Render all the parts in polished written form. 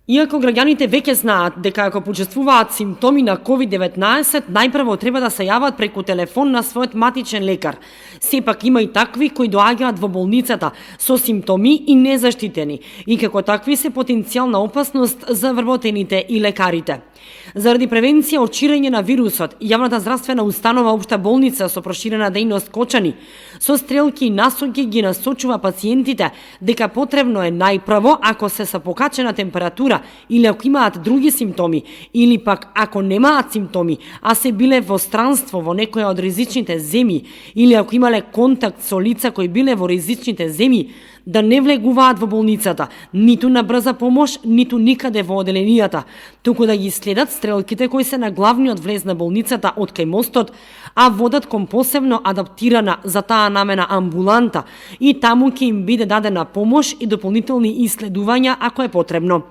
Иако граѓаните веќе знаат дека ако почувствуваат симптоми на COVID-19, најпрво треба да се јават преку телефон на својот матичен лекар. Сепак има и такви кои доаѓаат во болницата со симптоми и незаштитени, и како такви се потенцијална опасност за вработените и лекарите. Заради превенција од ширење на вирусот, јавната здравствена установа Општа болница со проширена дејност Кочани со стрелки и насоки ги насочува пациентите дека потребно е најпрво, ако се со покачена температура или ако имаат други симптоми, или пак ако немаат симптоми, а се биле во странство во некоја од ризичните земји, или ако имале контакт со лица кои биле во ризичните земји, да не влегуваат во болницата, ниту на брза помош, ниту никаде во оделенијата, туку да ги следат стрелките кои се на главниот влез на болницата од кај мостот, а водат кон посебно адаптирана за таа намена амбуланта и таму ќе им биде дадена помош и дополнителни исследувања ако е потребно.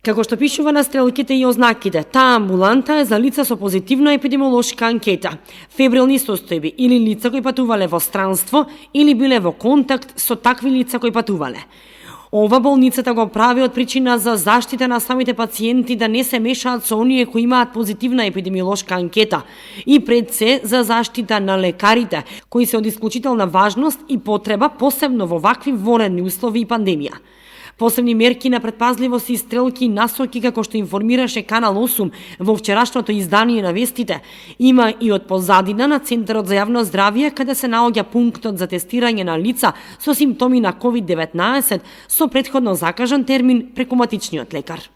Како што пишува на стрелките и ознаките, таа амбуланта е за лица со позитивна епидемиолошка анкета, фебрилни состојби или лица кои патувале во странство или биле во контакт со такви лица кои патувале. Ова болницата го прави од причина за заштита на самите пациенти да не се мешаат со оние кои имаат позитивна епидемиолошка анкета и пред се за заштита на лекарите, кои се од исклучителна важност и потреба посебно во вакви военни услови и пандемија. Посебни мерки на предпазливост и стрелки и насоки, како што информираше Канал 8 во вчерашното издание на вестите, има и од позадина на Центарот за јавно здравје, каде се наоѓа пунктот за тестирање на лица со симптоми на COVID-19 со претходно закажан термин преку матичниот лекар.